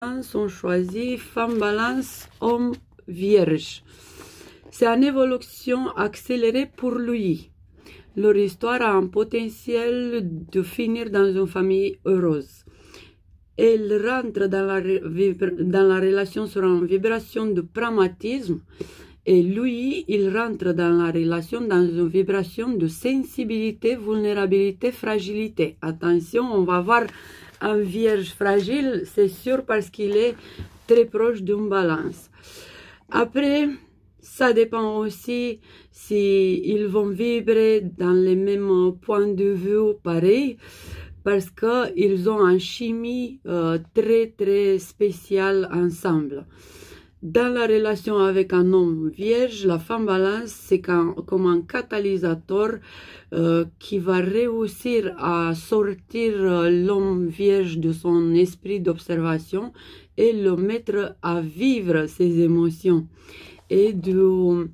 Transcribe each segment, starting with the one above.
ont choisi femme balance, homme vierge. C'est une évolution accélérée pour lui. Leur histoire a un potentiel de finir dans une famille heureuse. Elle rentre dans la relation sur une vibration de pragmatisme et lui, il rentre dans la relation dans une vibration de sensibilité, vulnérabilité, fragilité. Attention, on va voir un vierge fragile, c'est sûr parce qu'il est très proche d'une balance. Après, ça dépend aussi si ils vont vibrer dans les mêmes points de vue pareil, parce qu'ils ont une chimie très spéciale ensemble. Dans la relation avec un homme vierge, la femme balance, c'est comme un catalyseur qui va réussir à sortir l'homme vierge de son esprit d'observation et le mettre à vivre ses émotions et de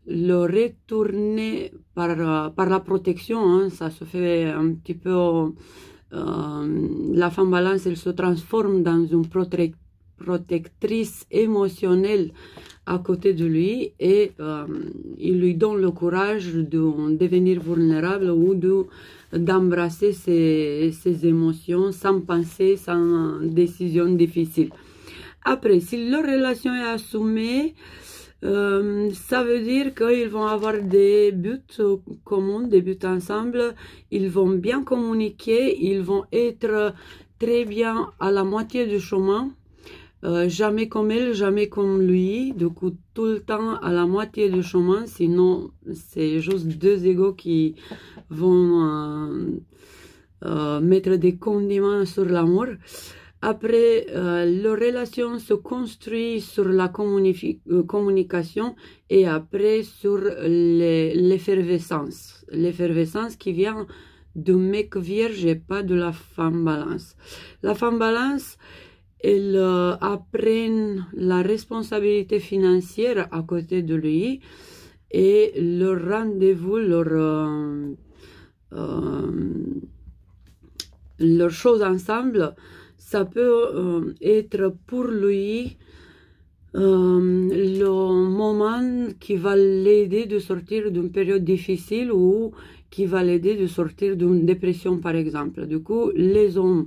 le retourner par la protection. Hein, ça se fait un petit peu... la femme balance, elle se transforme dans une protectrice émotionnelle à côté de lui et il lui donne le courage de devenir vulnérable ou d'embrasser ses émotions sans penser, sans décision difficile. Après, si leur relation est assumée, ça veut dire qu'ils vont avoir des buts communs, des buts ensemble, ils vont bien communiquer, ils vont être très bien à la moitié du chemin. Jamais comme elle, jamais comme lui, du coup tout le temps à la moitié du chemin, sinon c'est juste deux égos qui vont mettre des condiments sur l'amour. Après, leur relation se construit sur la communication et après sur l'effervescence. L'effervescence qui vient du mec vierge et pas de la femme balance. La femme balance, ils apprennent la responsabilité financière à côté de lui et leur rendez-vous, leur chose ensemble, ça peut être pour lui le moment qui va l'aider de sortir d'une période difficile ou qui va l'aider de sortir d'une dépression par exemple. Du coup, les hommes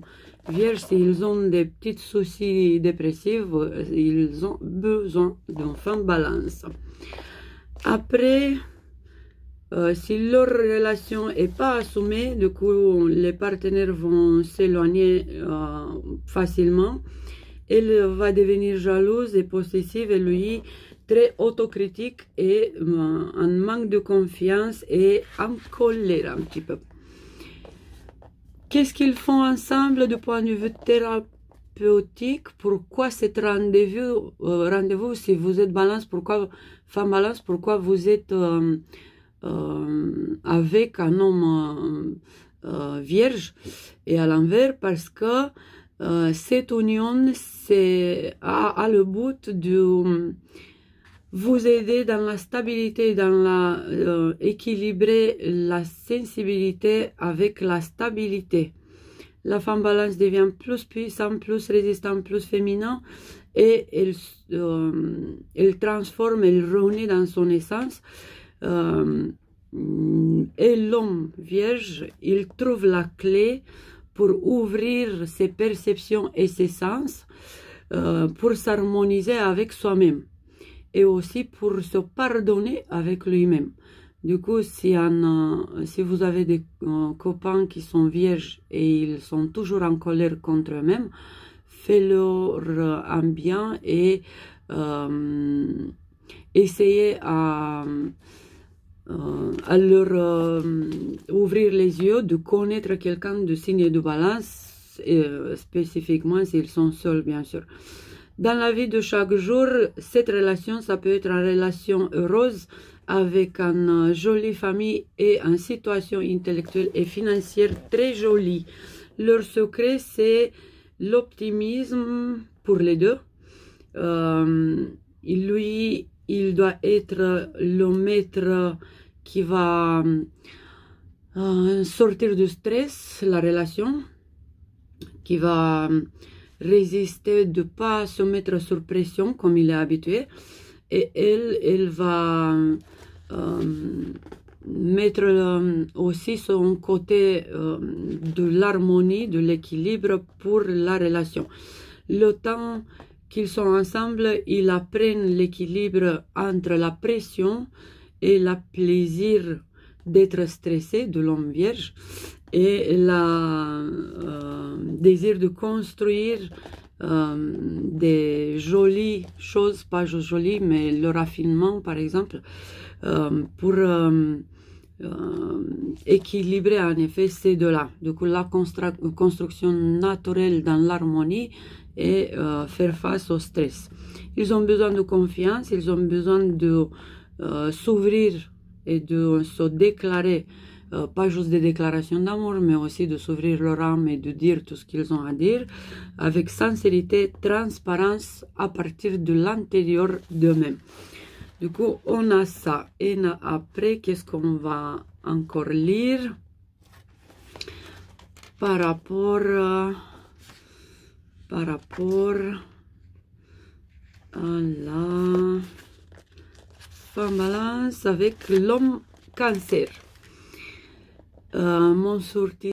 vierges, s'ils ont des petits soucis dépressifs, ils ont besoin d'une femme balance. Après, si leur relation n'est pas assumée, du coup, les partenaires vont s'éloigner facilement. Elle va devenir jalouse et possessive et lui, très autocritique et un manque de confiance et en colère un petit peu. Qu'est-ce qu'ils font ensemble du point de vue thérapeutique? Pourquoi cet rendez-vous, si vous êtes balance, pourquoi femme balance, pourquoi vous êtes avec un homme vierge et à l'envers? Parce que cette union a le but de vous aider dans la stabilité, dans équilibrer la sensibilité avec la stabilité. La femme balance devient plus puissante, plus résistante, plus féminin et elle transforme, elle renaît dans son essence. Et l'homme vierge, il trouve la clé pour ouvrir ses perceptions et ses sens, pour s'harmoniser avec soi-même et aussi pour se pardonner avec lui-même. Du coup, si vous avez des copains qui sont vierges et ils sont toujours en colère contre eux-mêmes, faites-leur un bien et essayez à leur ouvrir les yeux, de connaître quelqu'un de signe de balance, spécifiquement s'ils sont seuls, bien sûr. Dans la vie de chaque jour, cette relation, ça peut être une relation heureuse avec une jolie famille et une situation intellectuelle et financière très jolie. Leur secret, c'est l'optimisme pour les deux. Il doit être le maître qui va sortir du stress, la relation, qui va résister, de ne pas se mettre sous pression comme il est habitué. Et elle va mettre aussi son côté de l'harmonie, de l'équilibre pour la relation. Le temps qu'ils sont ensemble, ils apprennent l'équilibre entre la pression et le plaisir d'être stressé de l'homme vierge et le désir de construire des jolies choses, pas juste jolies, mais le raffinement par exemple, pour équilibrer en effet ces deux-là. Du coup, la construction naturelle dans l'harmonie et faire face au stress. Ils ont besoin de confiance, ils ont besoin de s'ouvrir et de se déclarer, pas juste des déclarations d'amour, mais aussi de s'ouvrir leur âme et de dire tout ce qu'ils ont à dire, avec sincérité, transparence à partir de l'intérieur d'eux-mêmes. Du coup, on a ça. Et après, qu'est-ce qu'on va encore lire par rapport à la femme balance avec l'homme cancer. Mon sorti